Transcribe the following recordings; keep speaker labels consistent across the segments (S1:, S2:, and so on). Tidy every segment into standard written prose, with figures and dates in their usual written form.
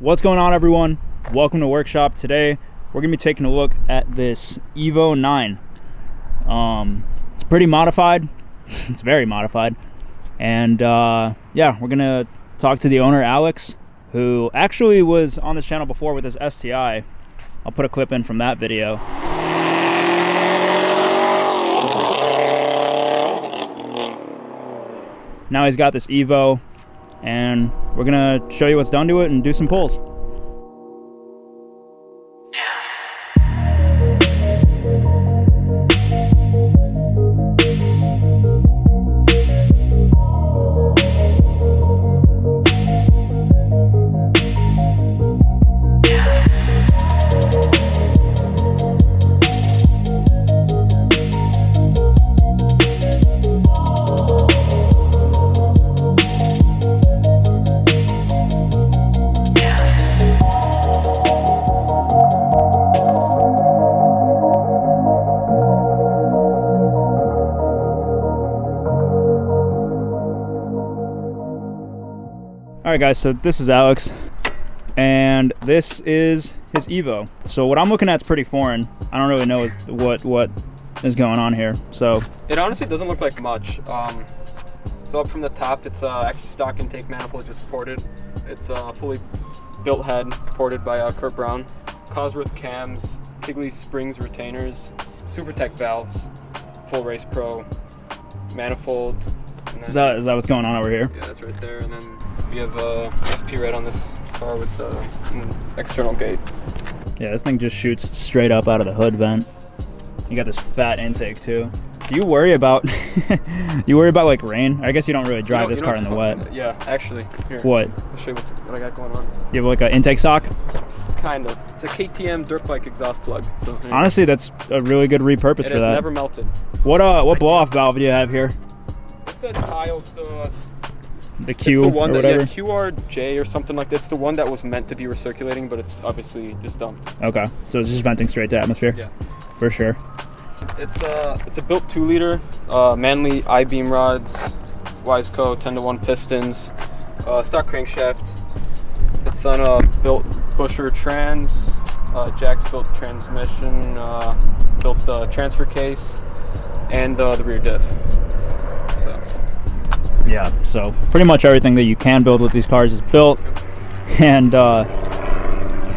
S1: What's going on, everyone? Welcome to Werqshop. Today we're gonna be taking a look at this Evo IX. It's pretty modified. It's very modified, and yeah, we're gonna talk to the owner, Alex, who actually was on this channel before with his STI. I'll put a clip in from that video. Now he's got this Evo, and we're gonna show you what's done to it and do some pulls. Alright guys, so this is Alex, and this is his Evo. So what I'm looking at is pretty foreign. I don't really know what is going on here. So
S2: it honestly doesn't look like much. So up from the top, it's actually stock intake manifold, just ported. It's a fully built head, ported by Kurt Brown. Cosworth cams, Kigley springs retainers, Super Tech valves, full Race Pro, manifold. And then,
S1: is that what's going on over here?
S2: Yeah, that's right there. And then we have FP red on this car with the external gate.
S1: Yeah, this thing just shoots straight up out of the hood vent. You got this fat intake too. Do you worry about like rain? I guess you don't really drive this car in the wet.
S2: Yeah, actually. Here,
S1: what?
S2: I'll show you what I got going on.
S1: You have like an intake sock?
S2: Kind of. It's a KTM dirt bike exhaust plug. So
S1: honestly, that's a really good repurpose for that.
S2: It's never melted.
S1: What blow off valve do you have here?
S2: It's a tiled, so
S1: the Q
S2: it's the one
S1: or whatever?
S2: Yeah, QRJ or something like that. It's the one that was meant to be recirculating, but it's obviously just dumped.
S1: Okay, so it's just venting straight to atmosphere?
S2: Yeah. For
S1: sure.
S2: It's a built 2-liter, Manley I-beam rods, Wiseco 10-to-1 pistons, stock crankshaft. It's on a built Busher trans, Jack's built transmission, built transfer case, and the rear diff.
S1: Yeah, so pretty much everything that you can build with these cars is built, and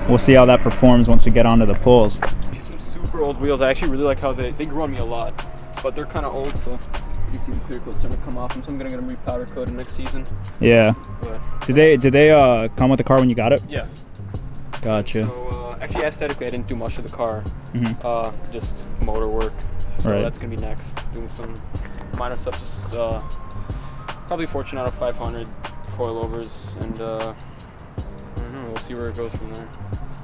S1: we'll see how that performs once we get onto the pulls.
S2: Some super old wheels. I actually really like how they grew on me a lot, but they're kind of old, so you can see the clear coat's starting to come off them. So I'm gonna get them repowder coated next season.
S1: Yeah.
S2: But,
S1: did they come with the car when you got it?
S2: Yeah.
S1: Gotcha.
S2: So actually, aesthetically, I didn't do much of the car.
S1: Mm-hmm.
S2: Just motor work. So
S1: right.
S2: That's gonna be next. Doing some minor stuff. Just probably Fortunato 500 coilovers, and I don't know, we'll see where it goes from there.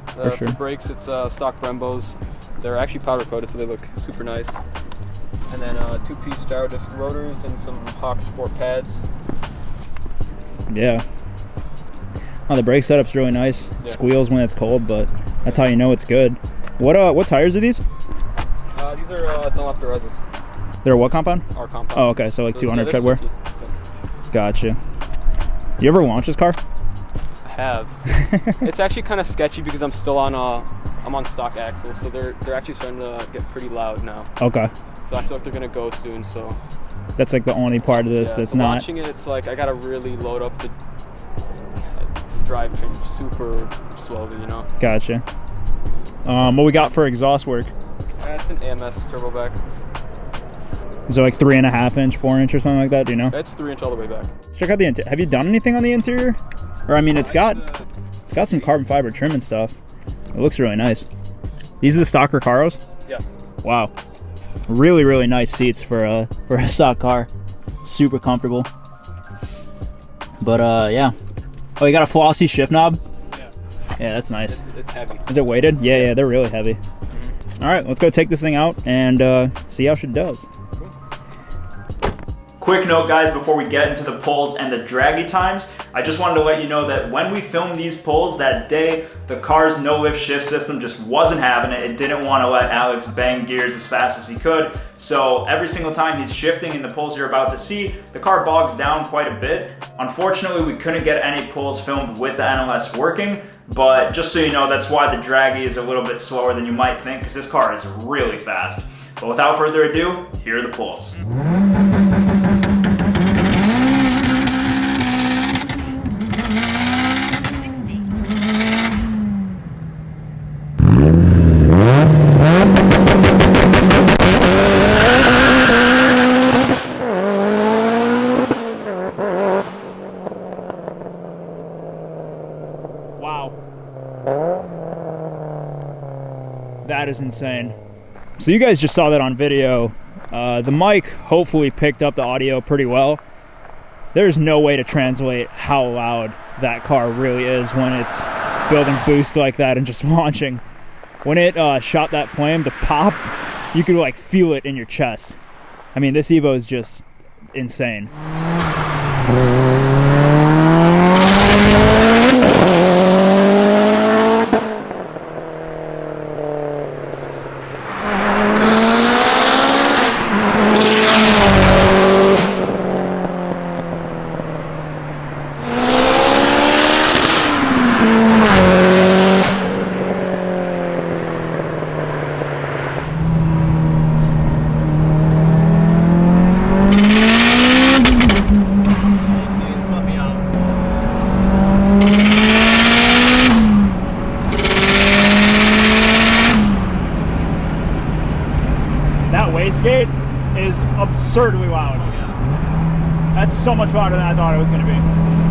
S1: For sure.
S2: For brakes, it's stock Brembos. They're actually powder coated, so they look super nice. And then 2-piece gyro disc rotors and some Hawk Sport pads.
S1: Yeah. Oh, the brake setup's really nice. It squeals when it's cold, but that's how you know it's good. What tires are these?
S2: These are Dunlop Durazas.
S1: They're what compound?
S2: Our compound.
S1: Oh, okay, so like 200 tread wear.
S2: Yeah.
S1: Gotcha. You ever launch this car?
S2: I have. It's actually kind of sketchy because I'm still on I'm on stock axles, so they're actually starting to get pretty loud now.
S1: Okay.
S2: So I feel like they're gonna go soon. So
S1: that's like the only part of this that's
S2: so
S1: not.
S2: Launching it, it's like I gotta really load up the drivetrain super slowly, you know.
S1: Gotcha. What we got for exhaust work?
S2: That's an AMS turbovac.
S1: Is it like 3.5 inch, 4 inch, or something like that? Do you know?
S2: It's 3 inch all the way back.
S1: Let's check out the interior. Have you done anything on the interior? Or I mean, it's got some carbon fiber trim and stuff. It looks really nice. These are the stock Recaros?
S2: Yeah.
S1: Wow. Really, really nice seats for a stock car. Super comfortable. But yeah. Oh, you got a flossy shift knob?
S2: Yeah.
S1: Yeah, that's nice.
S2: It's heavy.
S1: Is it weighted? Yeah, they're really heavy. All right, let's go take this thing out and see how she does. Quick note, guys, before we get into the pulls and the Dragy times, I just wanted to let you know that when we filmed these pulls that day, the car's no-lift shift system just wasn't having it. It didn't want to let Alex bang gears as fast as he could. So every single time he's shifting in the pulls you're about to see, the car bogs down quite a bit. Unfortunately, we couldn't get any pulls filmed with the NLS working, But just so you know, that's why the Dragy is a little bit slower than you might think, because this car is really fast. But without further ado, here are the pulls. Wow. That is insane. So you guys just saw that on video. The mic hopefully picked up the audio pretty well. There's no way to translate how loud that car really is when it's building boost like that and just launching. When it shot that flame, the pop, you could like feel it in your chest. I mean, this Evo is just insane. That wastegate is absurdly loud. That's so much louder than I thought it was going to be.